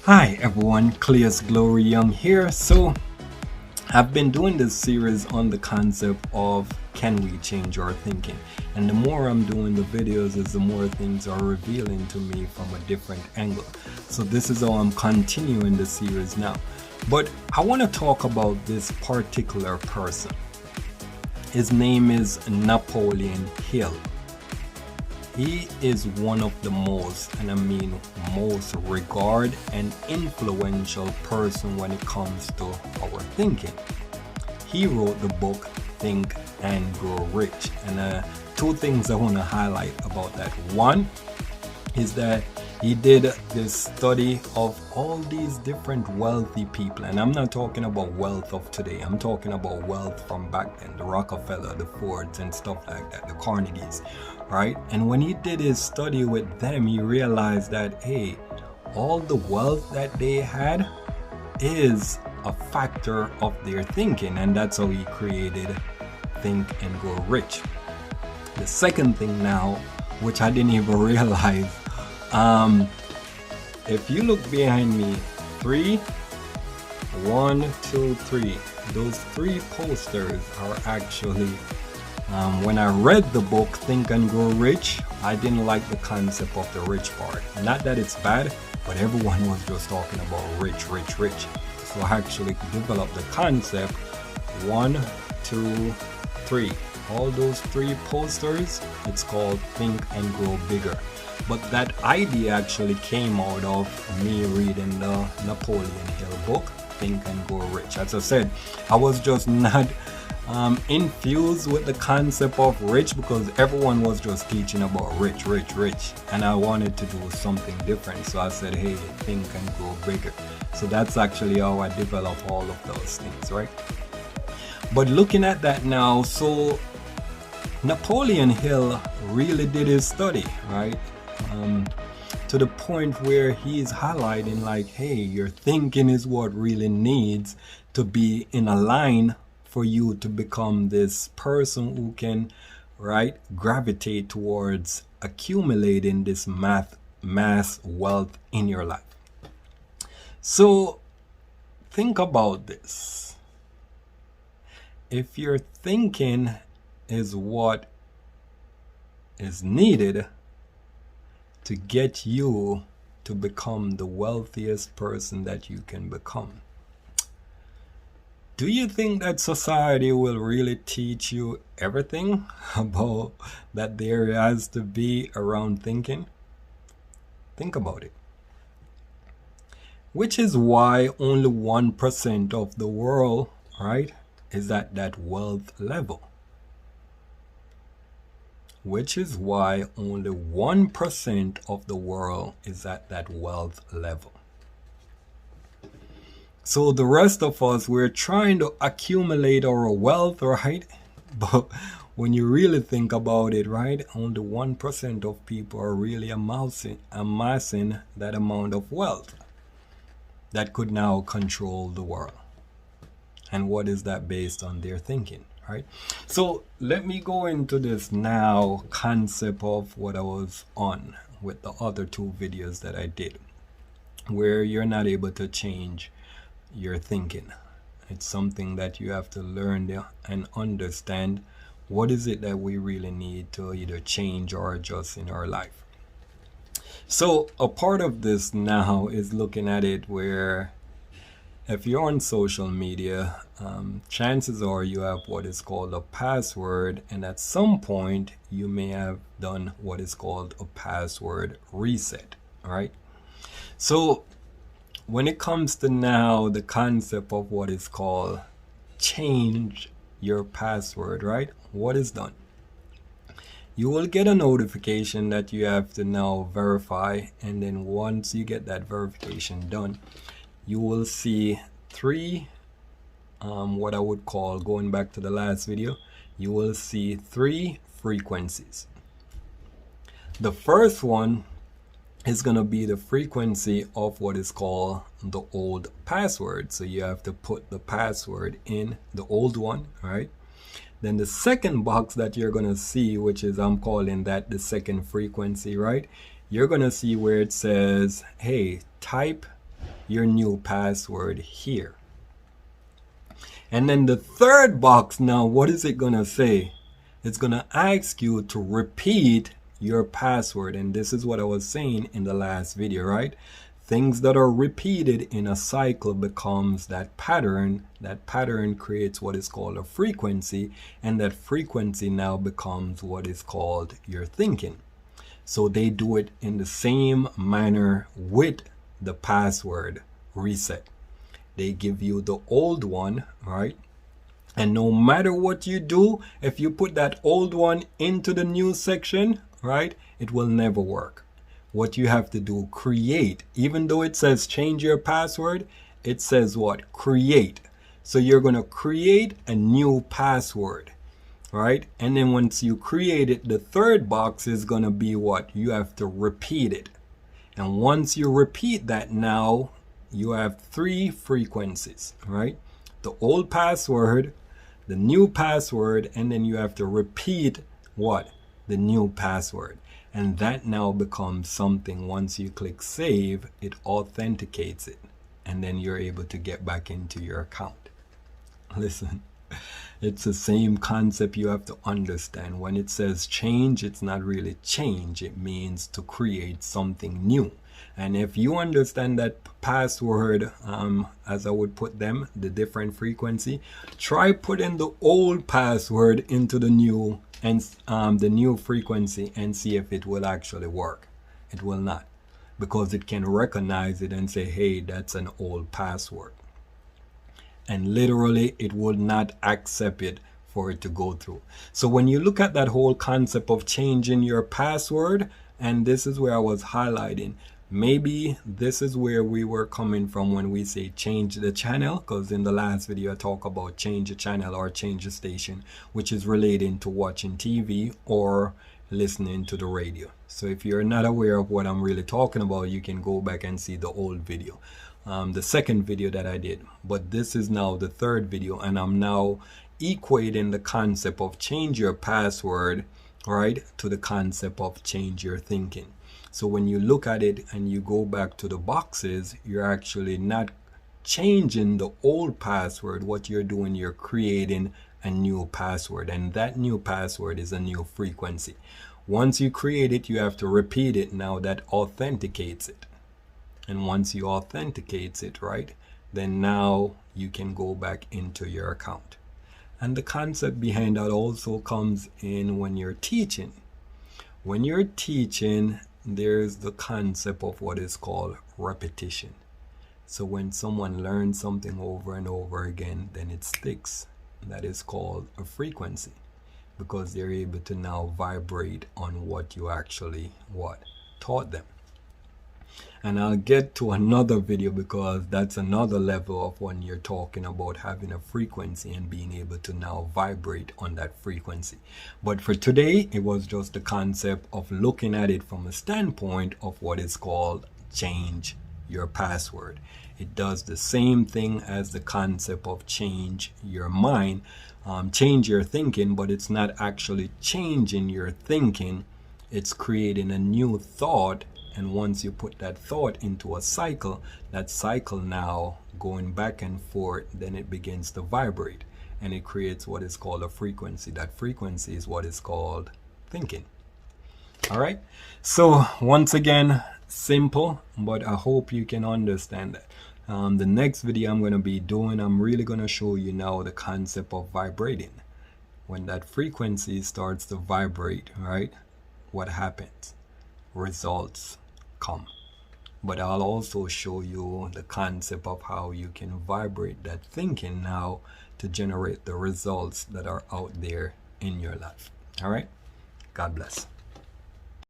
Hi everyone, Cleus Glory Young here. So I've been doing this series on the concept of can we change our thinking, and the more I'm doing the videos is the more things are revealing to me from a different angle. So this is how I'm continuing the series now, but I want to talk about this particular person. His name is Napoleon Hill. He is one of the most, and I mean most regarded and influential person when it comes to our thinking. He wrote the book Think and Grow Rich, and two things I want to highlight about that. One is that he did this study of all these different wealthy people, and I'm not talking about wealth of today, I'm talking about wealth from back then, the Rockefeller, the Fords and stuff like that, the Carnegies, right? And when he did his study with them, he realized that, hey, all the wealth that they had is a factor of their thinking, and that's how he created Think and Grow Rich. The second thing now, which I didn't even realize, if you look behind me, 1, 2, 3, those 3 posters are actually, when I read the book Think and Grow Rich, I didn't like the concept of the rich part. Not that it's bad, but everyone was just talking about rich, rich, rich. So I actually developed the concept 1, 2, 3. All those 3 posters, it's called Think and Grow Bigger. But that idea actually came out of me reading the Napoleon Hill book, Think and Grow Rich. As I said, I was just not infused with the concept of rich because everyone was just teaching about rich, rich, rich. And I wanted to do something different. So I said, hey, think and grow bigger. So that's actually how I develop all of those things, right? But looking at that now, so Napoleon Hill really did his study, right? To the point where he's highlighting like, hey, your thinking is what really needs to be in a line for you to become this person who can, right, gravitate towards accumulating this mass wealth in your life. So think about this. If your thinking is what is needed to get you to become the wealthiest person that you can become, do you think that society will really teach you everything about that there has to be around thinking? Think about it. Which is why only 1% of the world, right, is at that wealth level. Which is why only 1% of the world is at that wealth level. So the rest of us, we're trying to accumulate our wealth, right? But when you really think about it, right, only 1% of people are really amassing that amount of wealth that could now control the world. And what is that based on? Their thinking, right? So let me go into this now concept of what I was on with the other 2 videos that I did, where you're not able to change your thinking. It's something that you have to learn and understand. What is it that we really need to either change or adjust in our life? So a part of this now is looking at it where if you're on social media, chances are you have what is called a password, and at some point you may have done what is called a password reset, right? So when it comes to now the concept of what is called change your password, right? What is done? You will get a notification that you have to now verify, and then once you get that verification done, you will see 3 what I would call, going back to the last video, you will see 3 frequencies. The first one is going to be the frequency of what is called the old password. So you have to put the password in the old one, right? Then the second box that you're going to see, which is, I'm calling that the second frequency, right? You're going to see where it says, hey, type your new password here. And then the third box now, what is it gonna say? It's gonna ask you to repeat your password. And this is what I was saying in the last video, right? Things that are repeated in a cycle becomes that pattern. That pattern creates what is called a frequency, and that frequency now becomes what is called your thinking. So they do it in the same manner with the password reset. They give you the old one, right? And no matter what you do, if you put that old one into the new section, right, it will never work. What you have to do, create. Even though it says change your password, it says what? Create. So you're going to create a new password, right? And then once you create it, the third box is going to be what? You have to repeat it. And once you repeat that, now you have 3 frequencies, right? The old password, the new password, and then you have to repeat what? The new password. And that now becomes something, once you click save, it authenticates it. And then you're able to get back into your account. Listen, it's the same concept you have to understand. When it says change, it's not really change. It means to create something new. And if you understand that password, as I would put them, the different frequency, try putting the old password into the new and the new frequency and see if it will actually work. It will not, because it can recognize it and say, hey, that's an old password. And literally it would not accept it for it to go through. So when you look at that whole concept of changing your password, and this is where I was highlighting, maybe this is where we were coming from when we say change the channel, because in the last video I talk about change the channel or change the station, which is relating to watching TV or listening to the radio. So if you're not aware of what I'm really talking about, you can go back and see the old video, the second video that I did. But this is now the third video, and I'm now equating the concept of change your password, right, to the concept of change your thinking. So when you look at it and you go back to the boxes, you're actually not changing the old password. What you're doing, you're creating a new password, and that new password is a new frequency. Once you create it, you have to repeat it. Now that authenticates it. And once you authenticates it, right, then now you can go back into your account. And the concept behind that also comes in when you're teaching. When you're teaching, there's the concept of what is called repetition. So when someone learns something over and over again, then it sticks. That is called a frequency, because they're able to now vibrate on what you actually taught them. And I'll get to another video, because that's another level of when you're talking about having a frequency and being able to now vibrate on that frequency. But for today, it was just the concept of looking at it from a standpoint of what is called change your password. It does the same thing as the concept of change your mind, change your thinking, but it's not actually changing your thinking. It's creating a new thought. And once you put that thought into a cycle, that cycle now going back and forth, then it begins to vibrate and it creates what is called a frequency. That frequency is what is called thinking. All right. So once again, simple, but I hope you can understand that. The next video I'm going to be doing, I'm really going to show you now the concept of vibrating. When that frequency starts to vibrate, right, what happens? Results come. But I'll also show you the concept of how you can vibrate that thinking now to generate the results that are out there in your life. All right. God bless.